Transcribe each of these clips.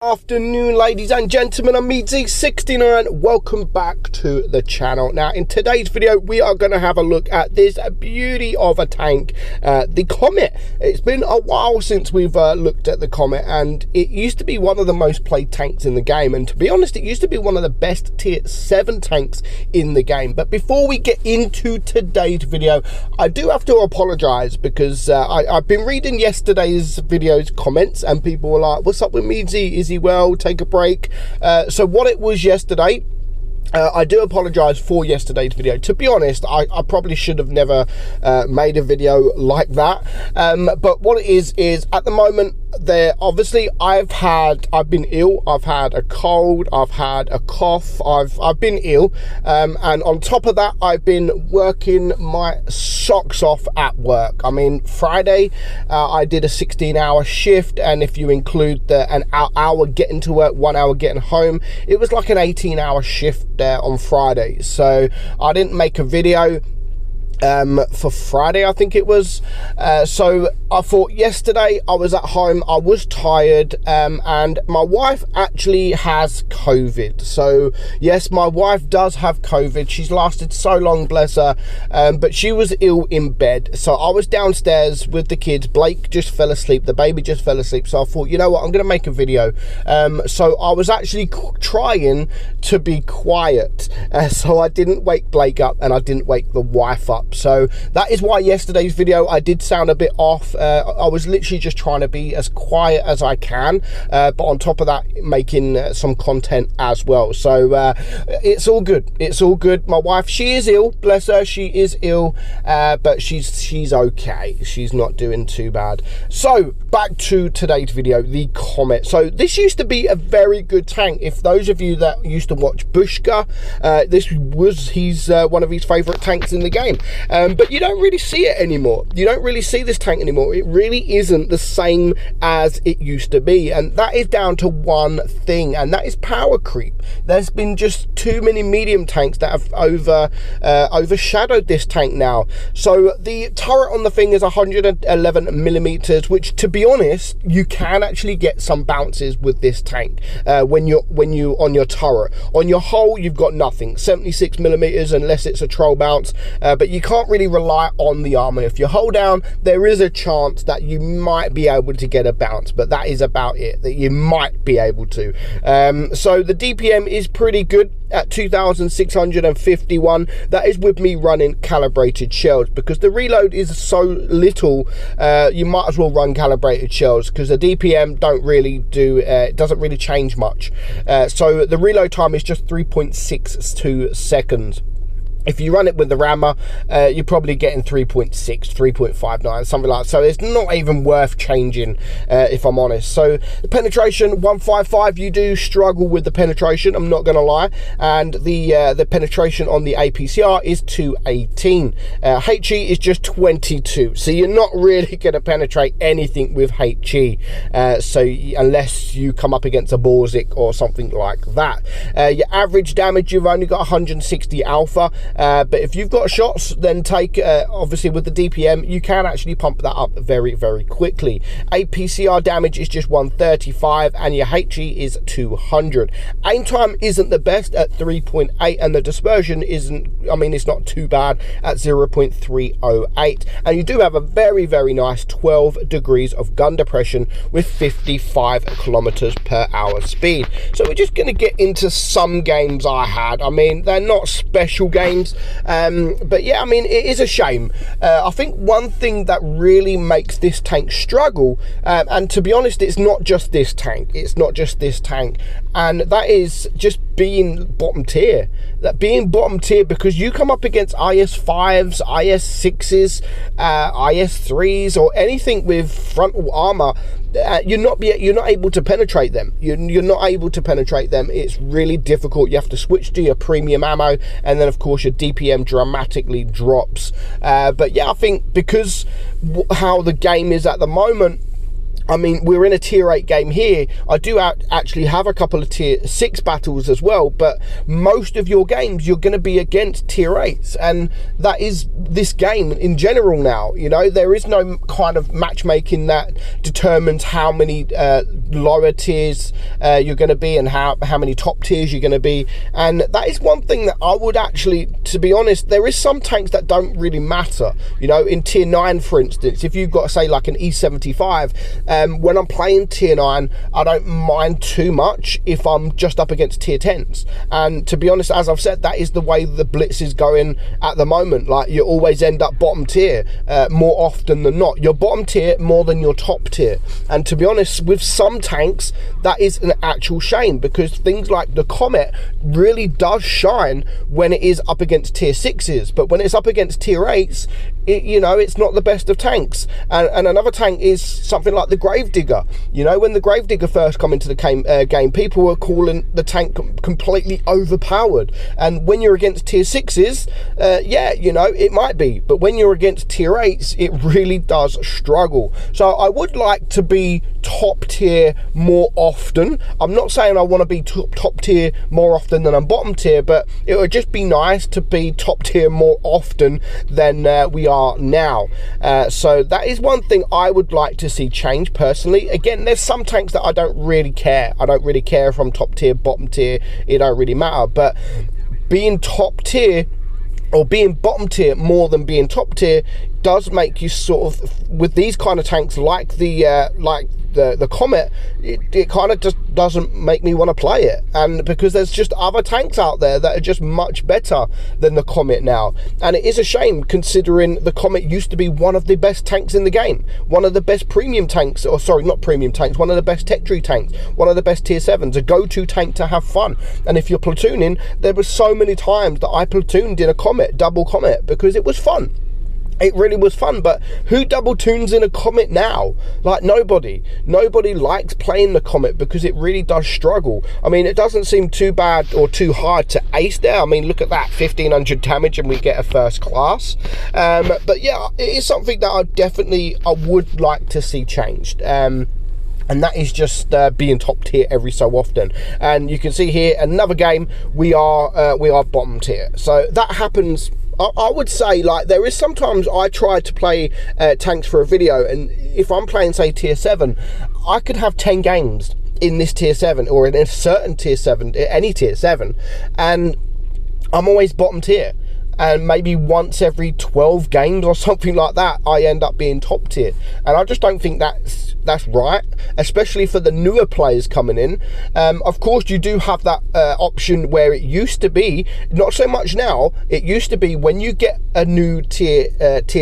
Afternoon, ladies and gentlemen. I'm meadsyreplays. Welcome back to the channel. Now in today's video we are going to have a look at this beauty of a tank, the Comet. It's been a while since we've looked at the Comet, and it used to be one of the most played tanks in the game, and to be honest it used to be one of the best tier 7 tanks in the game. But before we get into today's video, I do have to apologize because I've been reading yesterday's video's comments and people were like, what's up with Meadsy? Is he well? Take a break. So what it was yesterday, I do apologize for yesterday's video. To be honest, I probably should have never made a video like that. But what it is at the moment, obviously I've been ill. I've had a cold, I've had a cough, I've been ill, and on top of that I've been working my socks off at work. I mean, Friday I did a 16-hour shift, and if you include an hour getting to work, 1 hour getting home, it was like an 18-hour shift on Friday. So I didn't make a video for Friday, I think it was. So I thought yesterday I was at home, I was tired, and my wife actually has COVID. So yes, my wife does have COVID. She's lasted so long, bless her, but she was ill in bed. So I was downstairs with the kids. Blake just fell asleep, the baby just fell asleep. So I thought, you know what, I'm gonna make a video. So I was actually trying to be quiet, so I didn't wake Blake up and I didn't wake the wife up. So that is why yesterday's video I did sound a bit off. I was literally just trying to be as quiet as I can, but on top of that making some content as well. So it's all good, it's all good. My wife, she is ill, bless her, she is ill, but she's okay, she's not doing too bad. So back to today's video, the Comet. So this used to be a very good tank. If those of you that used to watch Bushka, he's one of his favorite tanks in the game. But you don't really see it anymore. You don't really see this tank anymore. It really isn't the same as it used to be, and that is down to one thing, and that is power creep. There's been just too many medium tanks that have overshadowed this tank now. So the turret on the thing is 111 millimeters, which, to be honest, you can actually get some bounces with this tank when you on your turret. On your hull, you've got nothing, 76 millimeters, unless it's a troll bounce, but you can't really rely on the armor. If you hold down, there is a chance that you might be able to get a bounce, but that is about it, that you might be able to. So the DPM is pretty good at 2,651. That is with me running calibrated shells, because the reload is so little, you might as well run calibrated shells, because the DPM don't really do, it doesn't really change much. So the reload time is just 3.62 seconds. If you run it with the rammer, you're probably getting 3.6, 3.59, something like that. So it's not even worth changing, if I'm honest. So the penetration, 155, you do struggle with the penetration, I'm not going to lie. And the penetration on the APCR is 218. HE is just 22. So you're not really going to penetrate anything with HE. So unless you come up against a Borzik or something like that. Your average damage, you've only got 160 alpha. But if you've got shots, then take, obviously with the DPM, you can actually pump that up very, very quickly. APCR damage is just 135, and your HE is 200. Aim time isn't the best at 3.8, and the dispersion isn't, I mean, it's not too bad at 0.308. And you do have a very, very nice 12 degrees of gun depression with 55 kilometers per hour speed. So we're just going to get into some games I had. I mean, they're not special games, but yeah, I mean, it is a shame. I think one thing that really makes this tank struggle, and to be honest, it's not just this tank, and that is just being bottom tier. That being bottom tier, because you come up against IS5s, IS6s, IS3s, or anything with frontal armor, you're not able to penetrate them. You're not able to penetrate them. It's really difficult. You have to switch to your premium ammo, and then of course your DPM dramatically drops. But yeah, I think because how the game is at the moment, I mean, we're in a tier 8 game here. I do actually have a couple of tier 6 battles as well, but most of your games you're going to be against tier 8s, and that is this game in general now. You know, there is no kind of matchmaking that determines how many lower tiers you're going to be and how many top tiers you're going to be. And that is one thing that I would actually, to be honest, there is some tanks that don't really matter. You know, in tier 9, for instance, if you've got, say, like an E75, when I'm playing tier 9, I don't mind too much if I'm just up against tier 10s. And to be honest, as I've said, that is the way the blitz is going at the moment. Like, you always end up bottom tier more often than not. You're bottom tier more than your top tier. And to be honest, with some tanks, that is an actual shame, because things like the Comet really does shine when it is up against tier 6s. But when it's up against tier 8s, you know, it's not the best of tanks. And another tank is something like the Gravedigger. You know, when the Gravedigger first come into the game, people were calling the tank completely overpowered. And when you're against tier 6s, yeah, you know, it might be. But when you're against tier 8s, it really does struggle. So I would like to be top tier more often. I'm not saying I want to be top tier more often than I'm bottom tier, but it would just be nice to be top tier more often than we are now. So that is one thing I would like to see change personally. Again, there's some tanks that I don't really care. I don't really care if I'm top tier, bottom tier. It don't really matter. But being top tier or being bottom tier more than being top tier does make you sort of, with these kind of tanks like the Comet, it kind of just doesn't make me want to play it. And because there's just other tanks out there that are just much better than the Comet now. And it is a shame, considering the Comet used to be one of the best tanks in the game, one of the best premium tanks, or sorry, not premium tanks, one of the best tech tree tanks, one of the best tier 7s, a go-to tank to have fun. And if you're platooning, there were so many times that I platooned in a Comet, double Comet, because it was fun. It really was fun. But who double tunes in a Comet now? Like, nobody likes playing the Comet because it really does struggle. I mean, it doesn't seem too bad or too hard to ace there. I mean, look at that, 1500 damage and we get a first class. But yeah, it is something that I would like to see changed. And that is just being top tier every so often. And you can see here, another game, we are bottom tier. So that happens. I would say, like, there is sometimes I try to play tanks for a video, and if I'm playing, say, tier 7, I could have 10 games in this tier 7 or in a certain tier 7, any tier 7, and I'm always bottom tier. And maybe once every 12 games or something like that, I end up being top tier. And I just don't think that's right, especially for the newer players coming in. Of course, you do have that option where it used to be, not so much now, it used to be when you get a new tier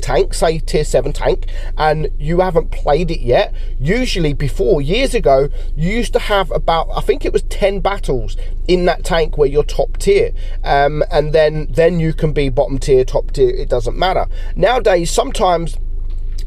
tank, say tier 7 tank, and you haven't played it yet, usually before, years ago, you used to have about, I think it was 10 battles in that tank where you're top tier. And then you can be bottom tier, top tier, it doesn't matter. Nowadays, sometimes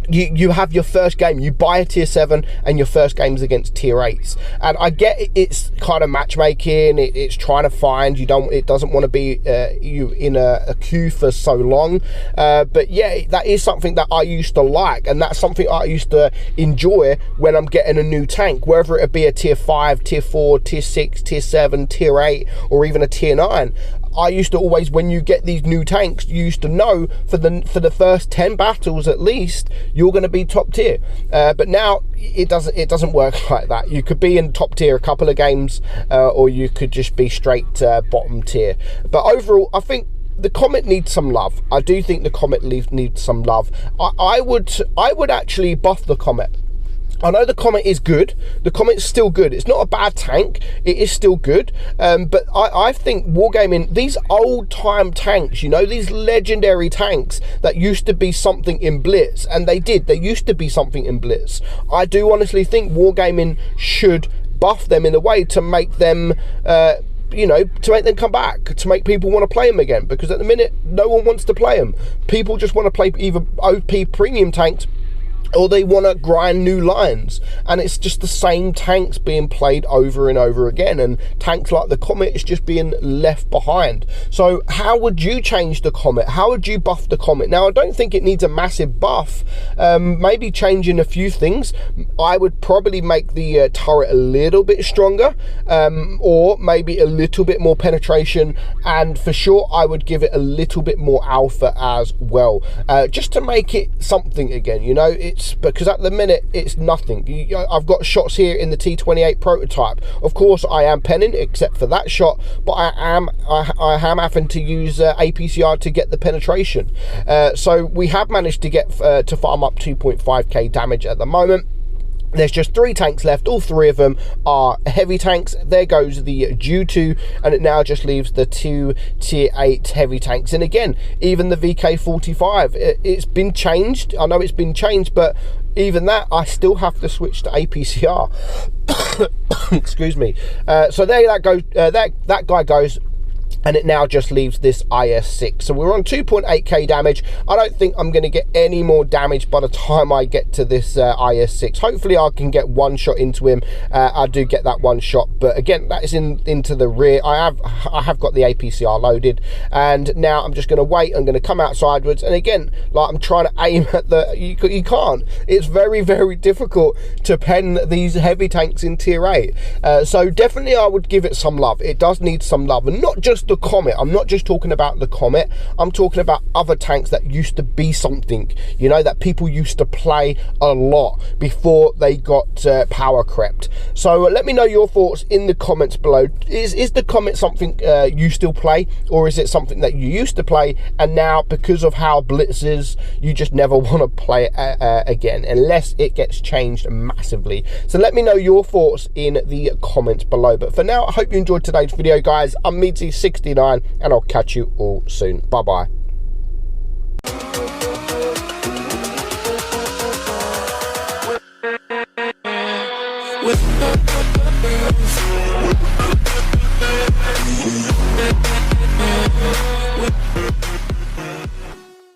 you have your first game, you buy a tier 7 and your first game's against tier 8s. And I get it's kind of matchmaking, it's trying to find, it doesn't want to be you in a queue for so long. But yeah, that is something that I used to like, and that's something I used to enjoy when I'm getting a new tank, whether it be a tier 5, tier 4, tier 6, tier 7, tier 8, or even a tier 9. I used to always, when you get these new tanks, you used to know for the first 10 battles at least, you're going to be top tier. But now it doesn't work like that. You could be in top tier a couple of games, or you could just be straight bottom tier. But overall, I think the Comet needs some love. I do think the Comet needs some love. I would actually buff the Comet. I know the Comet is good. The Comet's still good. It's not a bad tank. It is still good. But I think Wargaming, these old time tanks, you know, these legendary tanks that used to be something in Blitz, and they used to be something in Blitz. I do honestly think Wargaming should buff them in a way to make them, you know, to make them come back, to make people want to play them again. Because at the minute, no one wants to play them. People just want to play either OP premium tanks or they want to grind new lines, and it's just the same tanks being played over and over again, and tanks like the Comet is just being left behind. So how would you change the Comet? How would you buff the Comet? Now, I don't think it needs a massive buff, maybe changing a few things. I would probably make the turret a little bit stronger, or maybe a little bit more penetration, and for sure I would give it a little bit more alpha as well, just to make it something again. You know, it's because at the minute it's nothing. I've got shots here in the T28 prototype. Of course I am penning, except for that shot, but I am having to use APCR to get the penetration. So we have managed to get to farm up 2.5k damage at the moment. There's just 3 tanks left. All 3 of them are heavy tanks. There goes the Ju2, and it now just leaves the 2 tier 8 heavy tanks. And again, even the VK45, it's been changed. I know it's been changed, but even that, I still have to switch to APCR. Excuse me. So there that goes. That guy goes. And it now just leaves this IS-6. So we're on 2.8k damage. I don't think I'm going to get any more damage by the time I get to this IS-6. Hopefully I can get one shot into him. I do get that one shot, but again, that is into the rear. I have got the APCR loaded, and now I'm just going to wait. I'm going to come out sideways, and again, like, I'm trying to aim at the, you can't. It's very, very difficult to pen these heavy tanks in tier 8. So definitely I would give it some love. It does need some love, and not just the Comet. I'm not just talking about the Comet, I'm talking about other tanks that used to be something, you know, that people used to play a lot before they got power crept. So let me know your thoughts in the comments below. Is the Comet something you still play, or is it something that you used to play and now, because of how Blitz is, you just never want to play it again unless it gets changed massively? So let me know your thoughts in the comments below. But for now, I hope you enjoyed today's video, guys. I'm meadsy69, and I'll catch you all soon. Bye bye. With